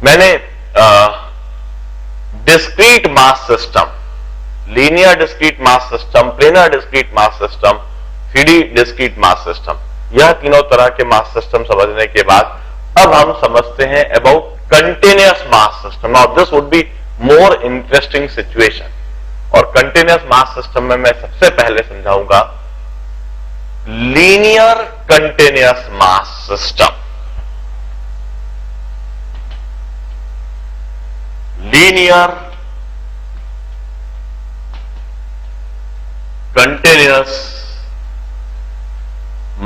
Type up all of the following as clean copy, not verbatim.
मैंने discrete mass system, linear discrete mass system, planar discrete mass system, 3D discrete mass system, यह तीनों तरह के मास सिस्टम समझने के बाद अब हम समझते हैं about continuous mass system. Now this would be more interesting situation. और कंटिन्यूअस मास सिस्टम में मैं सबसे पहले समझाऊंगा linear continuous mass system. Linear continuous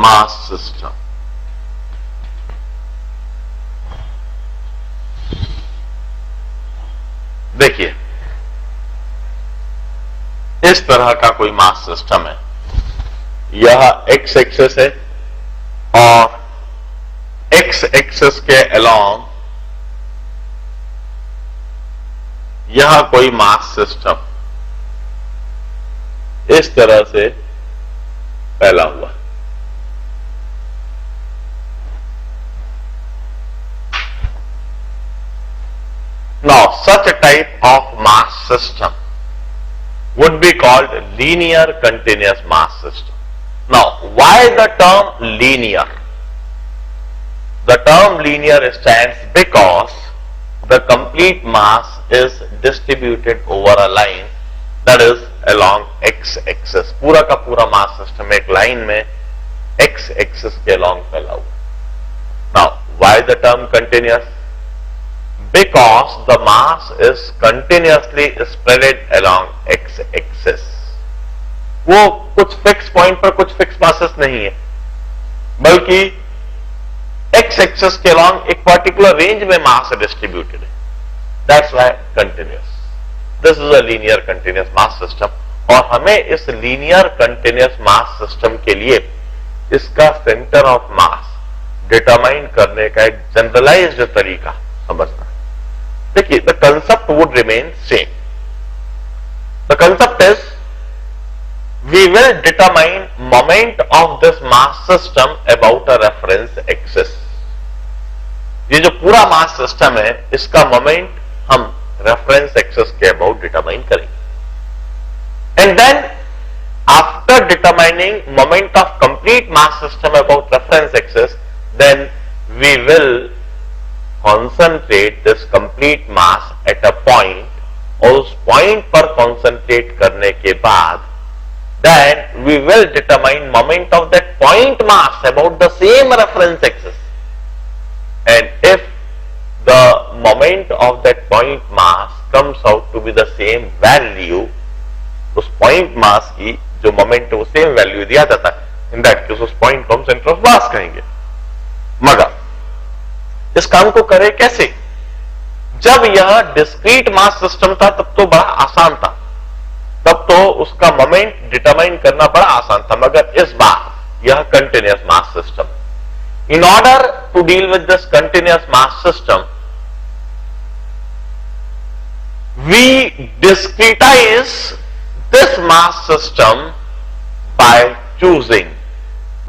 mass system. देखिए, इस तरह का कोई मास सिस्टम है, यह एक्स एक्सिस है और एक्स एक्सिस के अलोंग यह कोई मास सिस्टम इस तरह से फैला हुआ है। Now, such a type of mass system would be called linear continuous mass system. Now, why the term linear? The term linear stands because the complete mass is distributed over a line, that is along x-axis. पूरा का पूरा mass system एक line में x-axis के along फैला हुआ। Now, why the term continuous? Because the mass is continuously spread along x-axis. वो कुछ फिक्स पॉइंट पर कुछ फिक्स मासेस नहीं है, बल्कि x-axis के along एक पर्टिकुलर रेंज में मास डिस्ट्रीब्यूटेड है। That's why continuous. This is a linear continuous mass system. और हमें इस linear continuous mass system के लिए इसका सेंटर ऑफ मास डिटरमाइन करने का एक जनरलाइज्ड तरीका समझना है। देखिए, the concept would remain same. The concept is we will determine moment of this mass system about a reference axis. ये जो पूरा मास सिस्टम है, इसका मोमेंट हम रेफरेंस एक्सिस के अबाउट डिटरमाइन करेंगे। And then after determining moment of complete mass system about reference axis, then we will concentrate this complete mass at a point, और उस पॉइंट पर concentrate करने के बाद then we will determine moment of that point mass about the same reference axis, and if the moment of that point mass comes out to be the same value, उस point mass की जो moment है वो same value दिया जाता है, in that case उस point को हम center of mass कहेंगे। मगर इस काम को करें कैसे? जब यह डिस्क्रीट मास सिस्टम था तब तो बड़ा आसान था, तब तो उसका मोमेंट डिटरमाइन करना बड़ा आसान था, मगर इस बार यह continuous mass system. In order to deal with this continuous mass system, we discretize this mass system by choosing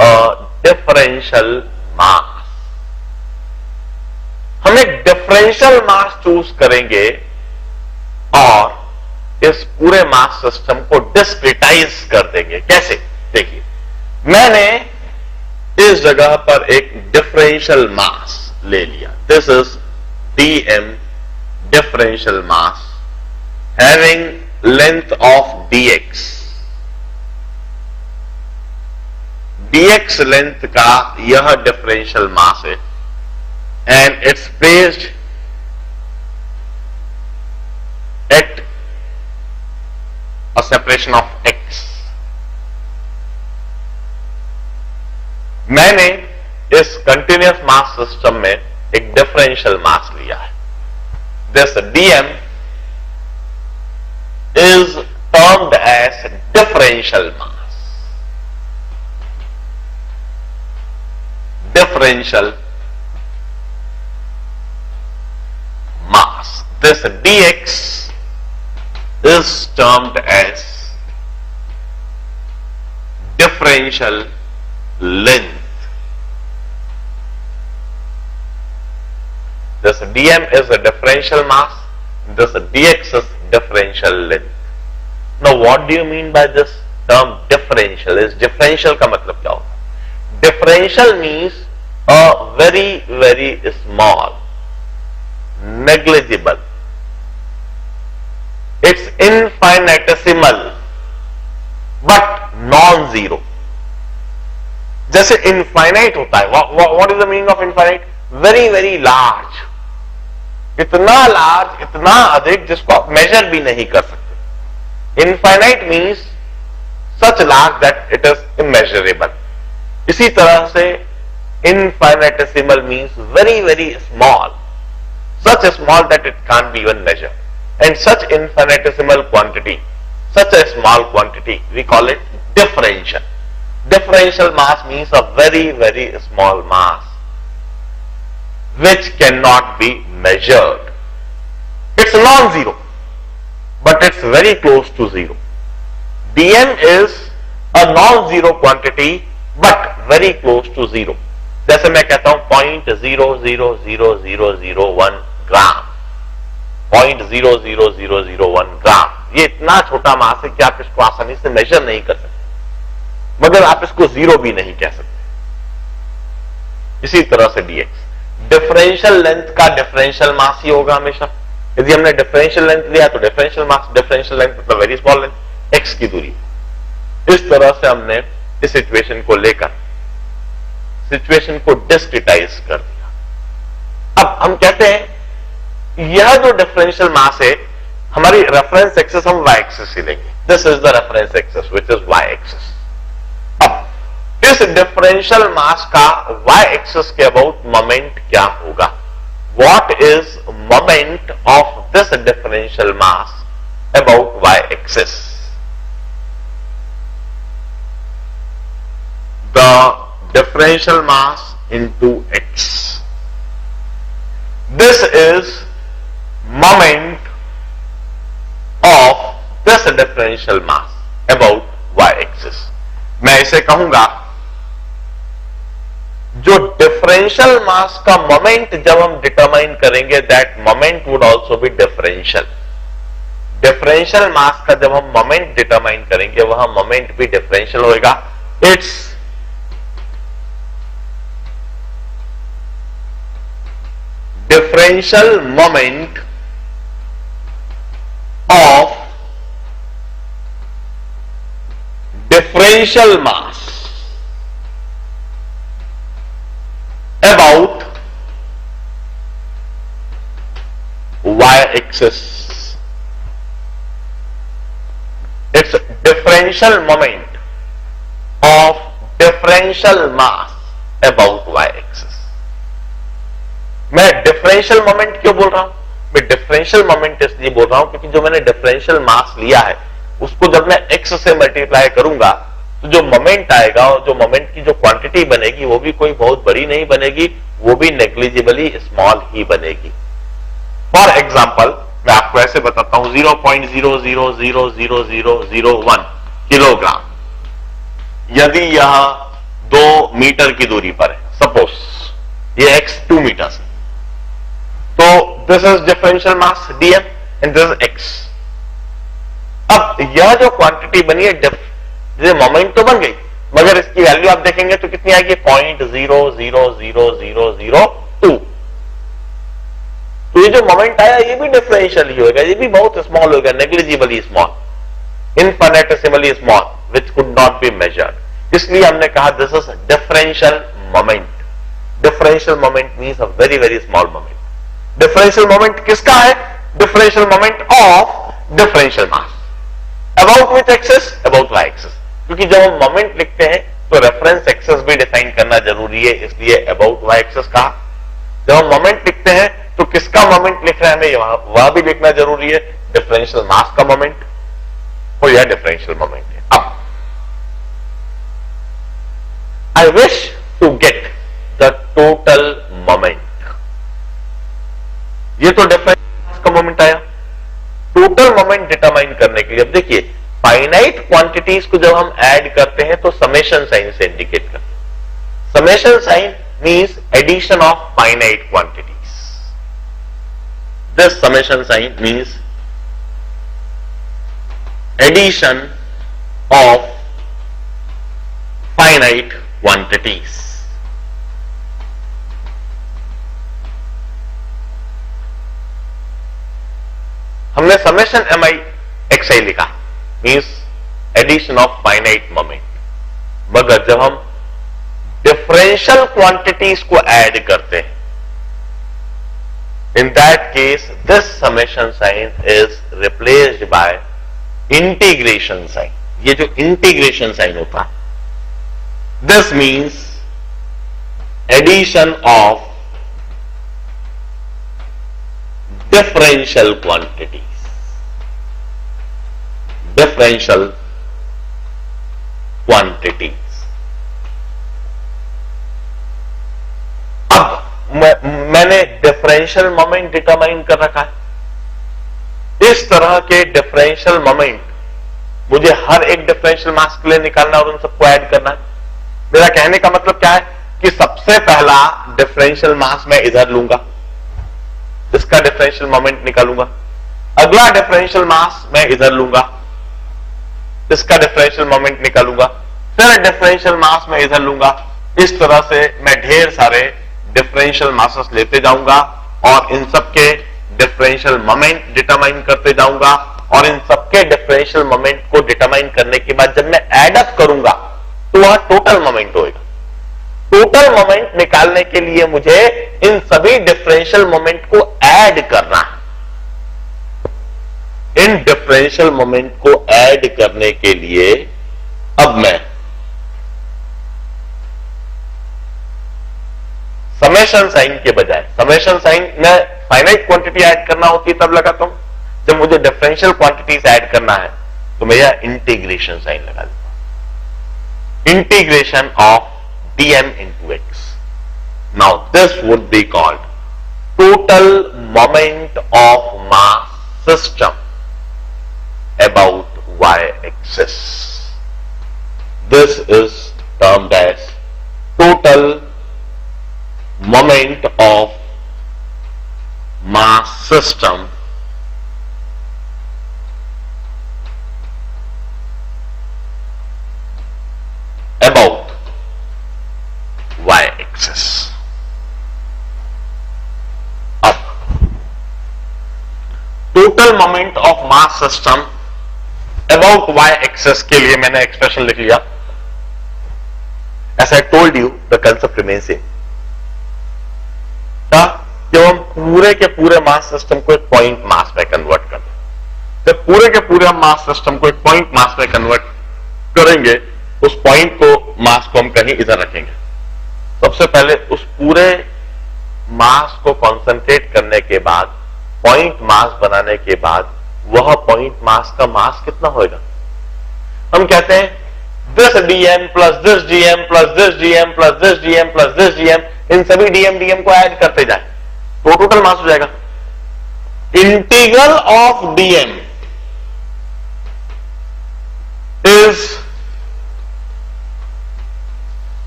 a differential mass. हम एक डिफरेंशियल मास चूज करेंगे और इस पूरे मास सिस्टम को डिस्क्रीटाइज कर देंगे। कैसे? देखिए, मैंने इस जगह पर एक डिफरेंशियल मास ले लिया। This is dm differential mass having length of dx। dx length का यह डिफरेंशियल मास है, and it's placed at a separation of x. मैंने इस कंटिन्यूअस मास सिस्टम में एक डिफरेंशियल मास लिया है। This dm is termed as differential mass. Differential mass. This dx is termed as differential length. This dm is a differential mass, this dx is differential length. Now what do you mean by this term differential? Is differential का मतलब क्या होता है? Differential means a very small, negligible, it's infinitesimal but non-zero. जैसे infinite होता है, what is the meaning of infinite? Very large, इतना large, इतना अधिक जिसको आप measure भी नहीं कर सकते. Infinite means such large that it is immeasurable. इसी तरह से infinitesimal means very small, such small that it can't be even measured. And such infinitesimal quantity, such a small quantity, we call it differential. Differential mass means a very small mass which cannot be measured. It's non-zero, but it's very close to zero. dm is a non-zero quantity but very close to zero. जैसे मैं कहता हूं 0.0000001 ग्राम, 0.00001 ग्राम, ये इतना छोटा मास है कि आप इसको आसानी से मेजर नहीं कर सकते, मगर आप इसको जीरो भी नहीं कह सकते. इसी तरह से dx, डिफरेंशियल लेंथ का डिफरेंशियल मास ही होगा हमेशा. यदि हमने डिफरेंशियल लेंथ लिया तो डिफरेंशियल मास, डिफरेंशियल लेंथ मतलब वेरी स्मॉल लेंथ, x की दूरी. इस तरह से हमने इस सिचुएशन को लेकर सिचुएशन को डिस्क्रिटाइज कर दिया. अब हम कहते हैं यह जो डिफरेंशियल मास है, हमारी रेफरेंस एक्सिस हम y एक्सिस ही लेंगे. This is the reference axis which is y axis. अब इस डिफरेंशियल मास का y एक्सिस के अबाउट मोमेंट क्या होगा? What is moment of this differential mass about y axis? The differential mass into x. This is moment of this differential mass about y-axis. मैं इसे कहूंगा जो डिफरेंशियल मास का moment जब हम डिटरमाइन करेंगे, that moment would also be differential. Differential mass का जब हम मोमेंट डिटरमाइन करेंगे वह मोमेंट भी डिफरेंशियल होगा. It's differential moment of differential mass about y-axis. It's differential moment of differential mass about y-axis. मैं डिफरेंशियल मोमेंट क्यों बोल रहा हूं? मैं डिफरेंशियल मोमेंट इसलिए बोल रहा हूं क्योंकि जो मैंने डिफरेंशियल मास लिया है उसको जब मैं x से मल्टीप्लाई करूंगा तो जो मोमेंट आएगा और जो मोमेंट की जो क्वांटिटी बनेगी वो भी कोई बहुत बड़ी नहीं बनेगी, वो भी नेग्लिजिबली स्मॉल ही बनेगी. फॉर एग्जाम्पल मैं आपको ऐसे बताता हूं 0.000001 किलोग्राम यदि यह 2 मीटर की दूरी पर है, सपोज ये x 2 मीटर है, तो this is differential mass dm and this is x. अब यह जो क्वांटिटी बनी है जैसे मोमेंट तो बन गई, मगर इसकी वैल्यू आप देखेंगे तो कितनी आएगी? 0.00002. तो ये जो मोमेंट आया ये भी डिफरेंशियल ही होगा, ये भी बहुत स्मॉल होगा, negligibly small, infinitesimally small, which could not be measured. इसलिए हमने कहा this is differential moment. Differential moment means a very small moment. Differential moment किसका है? Differential moment of differential mass about which axis? About y axis. क्योंकि जब हम moment लिखते हैं तो रेफरेंस एक्सिस भी डिफाइन करना जरूरी है, इसलिए अबाउट y एक्सिस कहा. जब हम मोमेंट लिखते हैं तो किसका मोमेंट लिख रहे हैं हमें वह भी लिखना जरूरी है, डिफरेंशियल मास का मोमेंट, और यह डिफरेंशियल मोमेंट है. अब I wish to get the total moment. ये तो डिफरेंशियल का मोमेंट आया. टोटल मोमेंट डिटरमाइन करने के लिए अब देखिए फाइनाइट क्वांटिटीज को जब हम ऐड करते हैं तो समेशन साइन से इंडिकेट करते हैं. Summation sign means addition of finite quantities. This summation sign means addition of finite quantities. हमने summation M I x I लिखा, means addition of finite moment, मगर जब हम डिफरेंशियल क्वांटिटीज को ऐड करते हैं, in that case this summation sign is replaced by integration sign. ये जो इंटीग्रेशन साइन होता है, this means addition of differential quantities. Differential quantities. अब मैंने डिफरेंशियल मोमेंट डिटरमाइन कर रखा है. इस तरह के डिफरेंशियल मोमेंट मुझे हर एक डिफरेंशियल मास के लिए निकालना और उन सबको ऐड करना है. मेरा कहने का मतलब क्या है कि सबसे पहला डिफरेंशियल मास मैं इधर लूंगा, इसका डिफरेंशियल मोमेंट निकालूंगा. अगला डिफरेंशियल मास मैं इधर लूंगा, इसका डिफरेंशियल मोमेंट निकालूंगा. फिर डिफरेंशियल मास मैं इधर लूंगा. इस तरह से मैं ढेर सारे डिफरेंशियल मासेस लेते जाऊंगा और इन सबके डिफरेंशियल मोमेंट डिटरमाइन करते जाऊंगा. और इन सबके डिफरेंशियल मोमेंट को डिटरमाइन करने के बाद जब मैं एड अप करूंगा तो वह टोटल मोमेंट होगा. टोटल मोमेंट निकालने के लिए मुझे इन सभी डिफरेंशियल मोमेंट को ऐड करना है. इन डिफरेंशियल मोमेंट को ऐड करने के लिए अब मैं समेशन साइन के बजाय, समेशन साइन में फाइनाइट क्वांटिटी ऐड करना होती है तब लगाता हूं, जब मुझे डिफरेंशियल क्वांटिटीज ऐड करना है तो मैं यह इंटीग्रेशन साइन लगा दूंगा. Integration of dm into x. Now this would be called total moment of mass system about y-axis. This is termed as total moment of mass system about y-axis. अब total moment of mass system about y-axis के लिए मैंने expression लिख लिया. As I told you, the concept remains same. जब हम पूरे के पूरे मास सिस्टम को एक पॉइंट मास में कन्वर्ट करते हैं, जब पूरे के पूरे हम मास सिस्टम को एक पॉइंट मास में कन्वर्ट करेंगे, उस पॉइंट को मास को हम कहीं इधर रखेंगे. सबसे पहले उस पूरे मास को कंसंट्रेट करने के बाद, पॉइंट मास बनाने के बाद, वह पॉइंट मास का मास कितना होगा? हम कहते हैं this dm plus this dm plus this dm plus this dm plus this dm, इन सभी डीएम को ऐड करते जाए तो टोटल मास हो जाएगा. Integral of dm is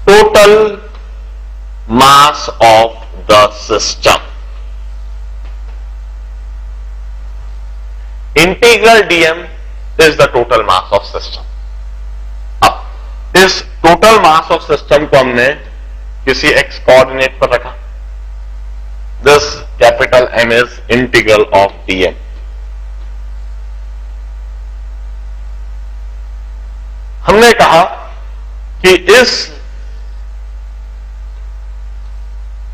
total mass of the system. Integral dm is the total mass of system. अब इस total mass of system को हमने किसी x कोऑर्डिनेट पर रखा. This capital M is integral of dm. हमने कहा कि इस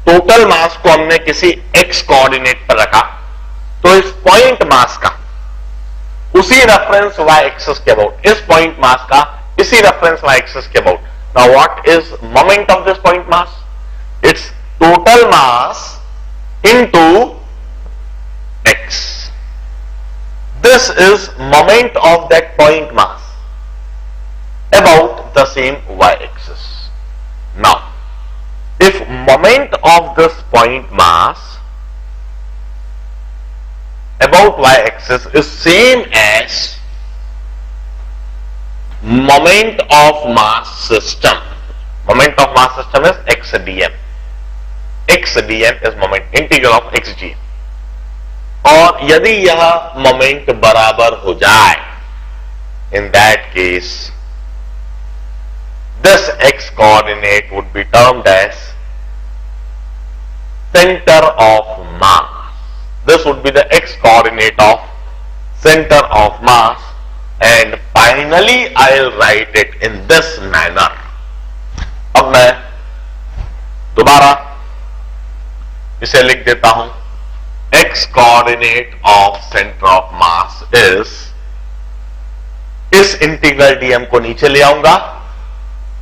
टोटल मास को हमने किसी x कोऑर्डिनेट पर रखा, तो इस पॉइंट मास का उसी रेफरेंस y एक्सिस के अबाउट, इस पॉइंट मास का इसी रेफरेंस y एक्सिस के about. Now what is moment of this point mass? It's total mass into x. This is moment of that point mass about the same y axis. Now if moment of this point mass about y-axis is same as moment of mass system, moment of mass system is x dm. X dm is moment integral of x dm. और यदि यह moment बराबर हो जाए, इन that case this x coordinate would be termed as center of mass. This would be the x coordinate of center of mass, and finally I'll write it in this manner. अब मैं दोबारा इसे लिख देता हूं. x coordinate of center of mass is, इस integral dm को नीचे ले आऊंगा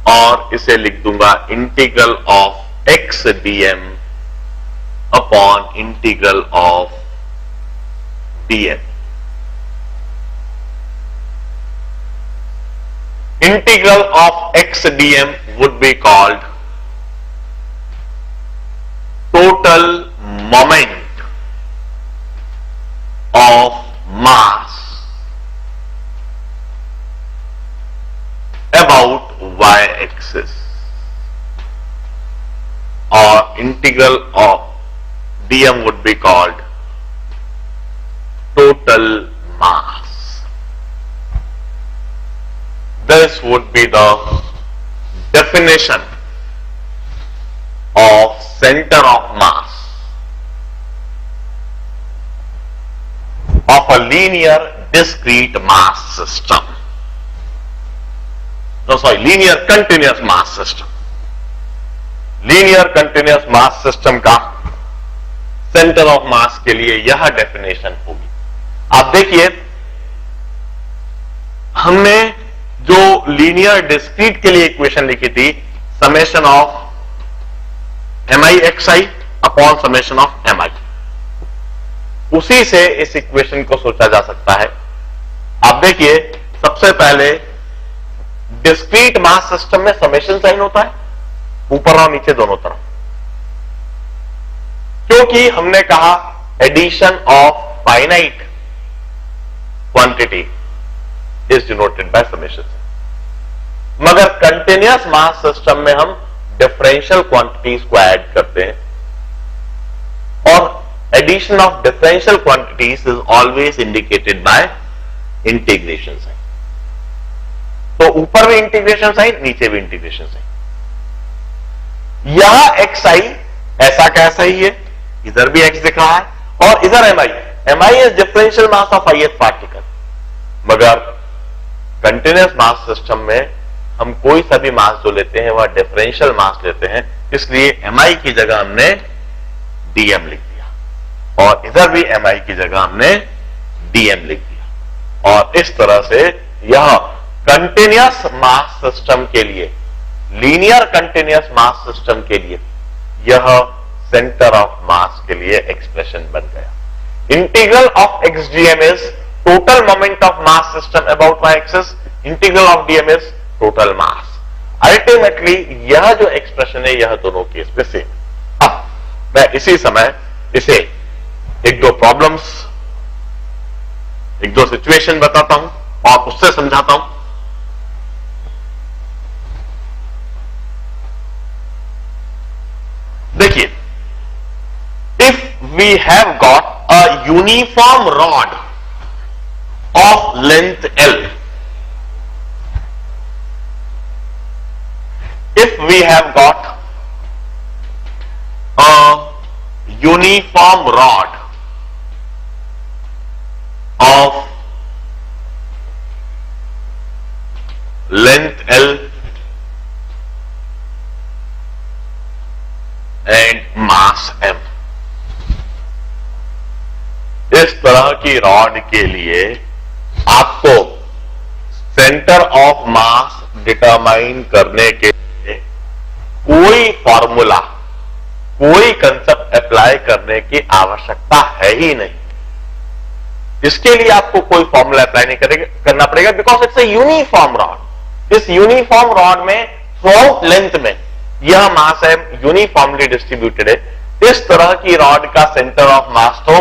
और इसे लिख दूंगा integral of x dm upon integral of dn. Integral of x dm would be called total moment of mass about y-axis, or integral of dm would be called total mass. This would be the definition of center of mass of a linear discrete mass system. No, sorry, linear continuous mass system. Linear continuous mass system का centre of mass के लिए यह definition होगी. आप देखिए, हमने जो linear discrete के लिए इक्वेशन लिखी थी, summation of m I x i upon summation of m i, उसी से इस इक्वेशन को सोचा जा सकता है. आप देखिए, सबसे पहले डिस्क्रीट मास सिस्टम में समेशन साइन होता है ऊपर और नीचे दोनों तरफ, क्योंकि हमने कहा addition of finite quantity is denoted by summation. मगर कंटिन्यूअस मास सिस्टम में हम डिफरेंशियल क्वांटिटीज को ऐड करते हैं, और addition of differential quantities is always indicated by integration sign. तो ऊपर भी इंटीग्रेशन साइन, नीचे भी इंटीग्रेशन साइन. यह एक्स आई ऐसा कैसा ही है, इधर भी एक्स दिख रहा है और इधर M I is differential mass of ith particle. मगर कंटिन्यूअस मास सिस्टम में हम कोई सा भी मास जो लेते हैं वह डिफरेंशियल मास लेते हैं, इसलिए एम आई की जगह हमने डीएम लिख दिया और इधर भी एम आई की जगह हमने डीएम लिख दिया. और इस तरह से यह कंटिन्यूअस मास सिस्टम के लिए, लीनियर कंटिन्यूअस मास सिस्टम के लिए, यह सेंटर ऑफ मास के लिए एक्सप्रेशन बन गया. Integral of X dm is total moment of mass system about Y axis, integral of dm is total mass. Ultimately यह जो एक्सप्रेशन है यह दोनों केस में सेम. अब मैं इसी समय इसे एक दो प्रॉब्लम्स, एक दो सिचुएशन बताता हूं और उससे समझाता हूं. देखिए, if we have got a uniform rod of length L, if we have got a uniform rod of length L and mass M, इस तरह की रॉड के लिए आपको सेंटर ऑफ मास डिटरमाइन करने के कोई फॉर्मूला, कोई कंसेप्ट अप्लाई करने की आवश्यकता है ही नहीं. इसके लिए आपको कोई फॉर्मूला अप्लाई नहीं करना पड़ेगा, because it's a uniform rod. इस यूनिफॉर्म रॉड में थ्रू लेंथ में यह मास है यूनिफॉर्मली डिस्ट्रीब्यूटेड है. इस तरह की रॉड का सेंटर ऑफ मास तो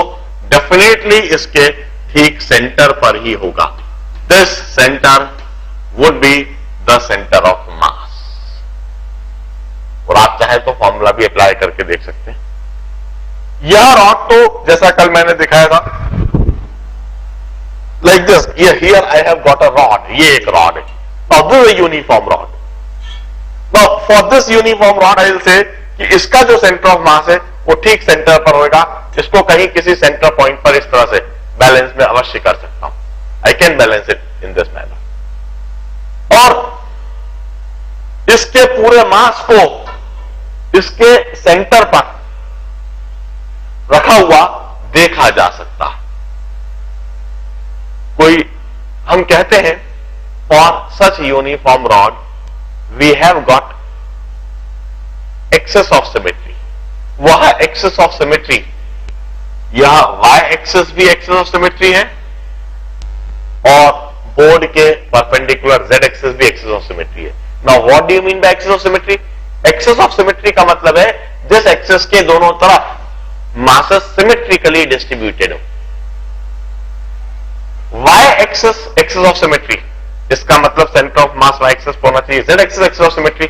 डेफिनेटली इसके ठीक सेंटर पर ही होगा. This centre would be the centre of mass. और आप चाहे तो फॉर्मूला भी अप्लाई करके देख सकते हैं. यह रॉड तो जैसा कल मैंने दिखाया था, like this, here I have got a rod, ये एक रॉड है, now this is uniform rod. Now for this uniform rod I will say कि इसका जो सेंटर ऑफ मास है वो ठीक सेंटर पर होगा, इसको कहीं किसी सेंटर पॉइंट पर इस तरह से बैलेंस में अवश्य कर सकता हूं, I can balance it in this manner. और इसके पूरे मास को इसके सेंटर पर रखा हुआ देखा जा सकता है। कोई हम कहते हैं for such uniform rod we have got axis of symmetry. वह एक्सेस ऑफ सिमेट्री, यह वाई एक्सेस भी एक्सेस ऑफ सिमेट्री है और बोर्ड के परपेंडिकुलर जेड एक्सेस भी एक्सेस ऑफ सिमेट्री है। Now what do you mean by axis of symmetry? Axis of symmetry का मतलब है जिस एक्सेस के दोनों तरफ मासेस सिमेट्रिकली डिस्ट्रीब्यूटेड हो। Y axis axis of symmetry, इसका मतलब centre of mass Y axis होना चाहिए, Z axis axis of symmetry,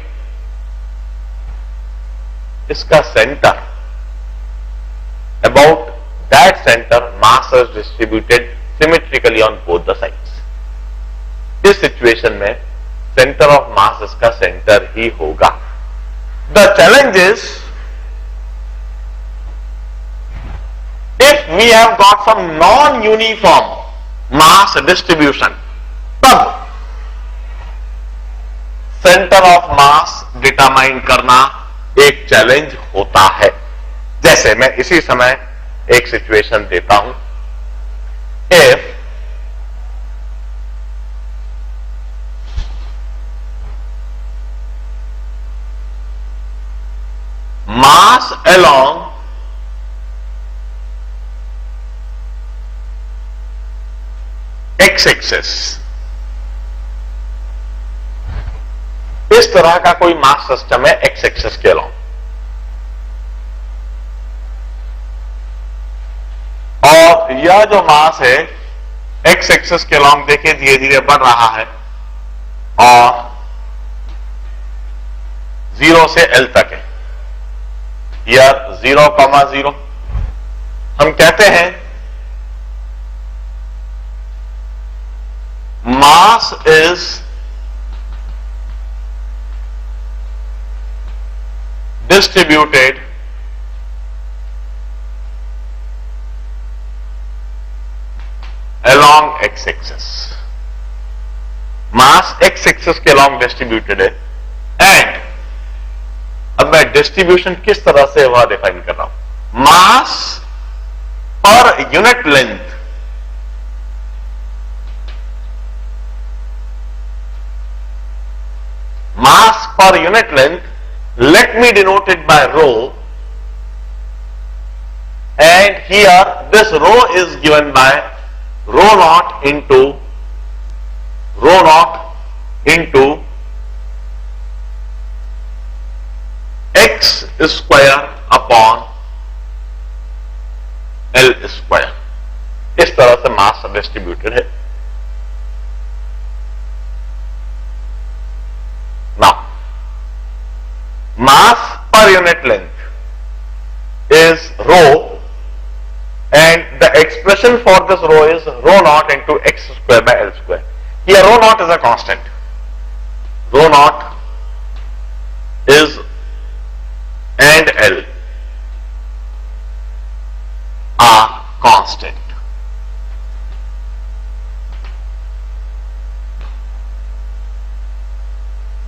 इसका centre about that center mass is distributed symmetrically on both the sides. इस सिचुएशन में centre of mass इसका centre ही होगा। The challenge is if we have got some non-uniform mass distribution, तब centre of mass determine करना एक challenge होता है। जैसे मैं इसी समय एक सिचुएशन देता हूं, if mass along X axis, इस तरह का कोई मास सिस्टम है एक्स एक्सेस के अलोंग, और यह जो मास है एक्स एक्सेस के अलोंग देखिए धीरे धीरे बढ़ रहा है और 0 से L तक है, यह 0,0। हम कहते हैं mass is distributed along x axis, mass x axis के along डिस्ट्रीब्यूटेड है। एंड अब मैं डिस्ट्रीब्यूशन किस तरह से वह डिफाइन कर रहा हूं, mass per unit length mass per unit length, let me denote it by rho, and here this rho is given by rho naught into x square upon L square। इस तरह से मास डिस्ट्रीब्यूटेड है। Now, mass per unit length is rho, and the expression for this rho is rho naught into x square by L square. Here rho naught is a constant. Rho naught is and L are constant.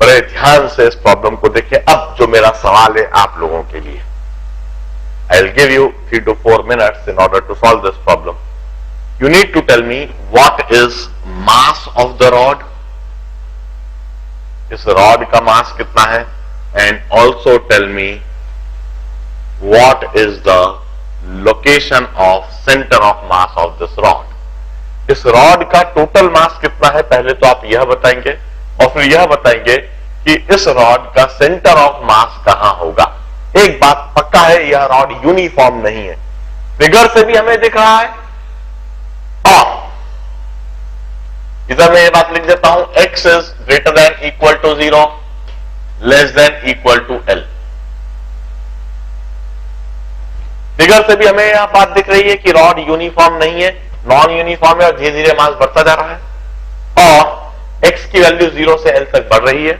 बड़े ध्यान से इस problem को देखिए। अब जो मेरा सवाल है आप लोगों के लिए, I will give you 3 to 4 minutes in order to solve this problem. You need to tell me what is mass of the rod, इस रॉड का मास कितना है, and also tell me what is the location of center of mass of this rod. इस rod का total mass कितना है पहले तो आप यह बताएंगे, और फिर यह बताएंगे कि इस रॉड का सेंटर ऑफ मास कहां होगा। एक बात पक्का है, यह रॉड यूनिफॉर्म नहीं है, फिगर से भी हमें दिख रहा है। और इधर मैं ये बात लिख देता हूं, x is greater than equal to 0, less than equal to L। Figure से भी हमें यह बात दिख रही है कि रॉड यूनिफॉर्म नहीं है, नॉन यूनिफॉर्म है और धीरे धीरे मास बढ़ता जा रहा है और x की वैल्यू 0 से l तक बढ़ रही है।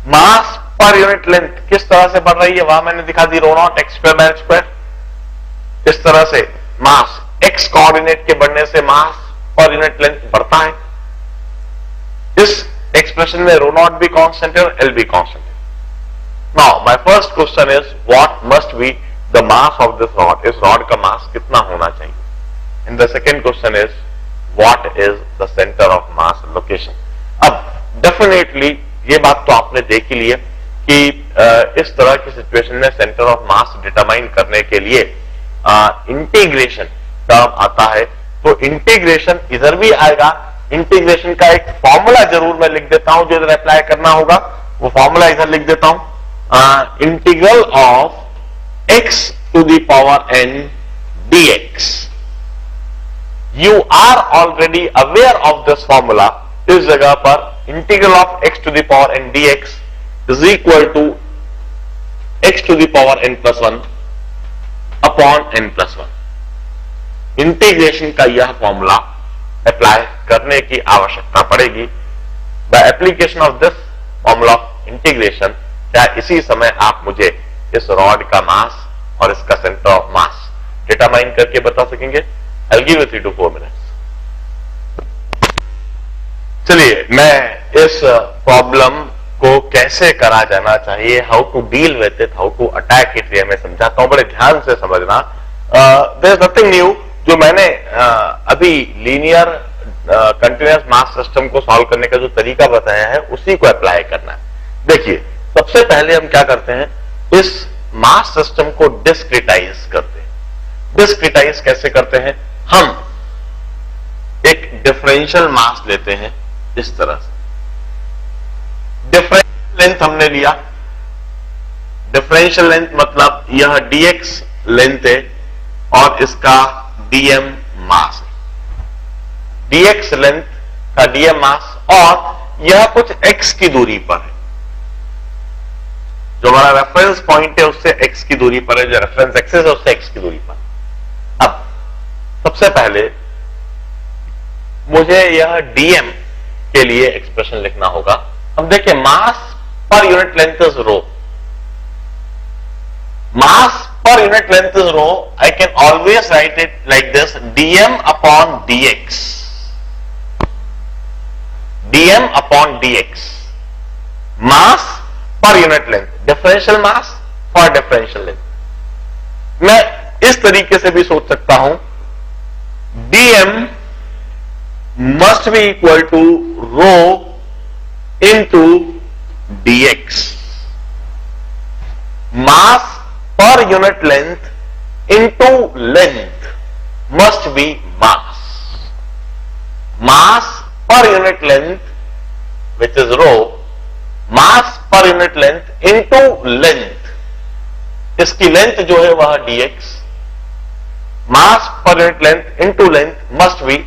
मास पर यूनिट लेंथ किस तरह से बढ़ रही है वहां मैंने दिखा दी, rho naught x square by square. इस तरह से मास x कोऑर्डिनेट के बढ़ने से मास पर यूनिट लेंथ बढ़ता है। इस एक्सप्रेशन में रो नॉट भी कांस्टेंट है और l भी कांस्टेंट है। Now my first question is what must be the mass of this rod, इस रॉड का मास कितना होना चाहिए। And the second question is what is the centre of mass location. अब डेफिनेटली ये बात तो आपने देख ही ली है कि इस तरह की सिचुएशन में सेंटर ऑफ मास डिटरमाइन करने के लिए इंटीग्रेशन टर्म आता है। तो इंटीग्रेशन इधर भी आएगा, इंटीग्रेशन का एक फॉर्मूला जरूर मैं लिख देता हूं जो इधर अप्लाई करना होगा, वो फॉर्मूला इधर लिख देता हूं, integral of x to the power n dx. You are already aware of this formula. इस जगह पर integral of x to the power n dx is equal to x to the power n plus 1 upon n plus 1. Integration का यह formula apply करने की आवश्यकता पड़ेगी। By application of this formula of integration, क्या इसी समय आप मुझे इस रॉड का मास और इसका सेंटर ऑफ मास डिटरमाइन करके बता सकेंगे? I'll give you 3 to 4 minutes. चलिए मैं इस प्रॉब्लम को कैसे करा जाना चाहिए, how to deal with it, how to attack it, ये मैं समझाता हूं। बड़े ध्यान से समझना। There is nothing new. जो मैंने अभी लीनियर कंटिन्यूअस मास सिस्टम को सॉल्व करने का जो तरीका बताया है उसी को अप्लाई करना है। देखिए सबसे पहले हम क्या करते हैं, इस मास सिस्टम को डिस्क्रिटाइज करते हैं। डिस्क्रिटाइज कैसे करते हैं, हम एक डिफरेंशियल मास लेते हैं इस तरह से। डिफरेंशियल लेंथ हमने लिया, डिफरेंशियल लेंथ मतलब यह dx लेंथ है और इसका dm मास है। dx लेंथ का dm मास और यह कुछ x की दूरी पर है। जो हमारा रेफरेंस पॉइंट है उससे x की दूरी पर है, जो रेफरेंस एक्सिस है उससे x की दूरी पर। अब सबसे पहले मुझे यह dm के लिए एक्सप्रेशन लिखना होगा। अब देखिए mass per unit length is rho, mass per unit length is rho, I can always write it like this, dm upon dx. dm upon dx. Mass per unit length. Differential mass for differential length. मैं इस तरीके से भी सोच सकता हूं, dm must be equal to rho into dx. Mass per unit length into length must be mass. Mass per unit length, which is rho, mass per unit length into length. इसकी length जो है वह dx, mass per unit length into length must be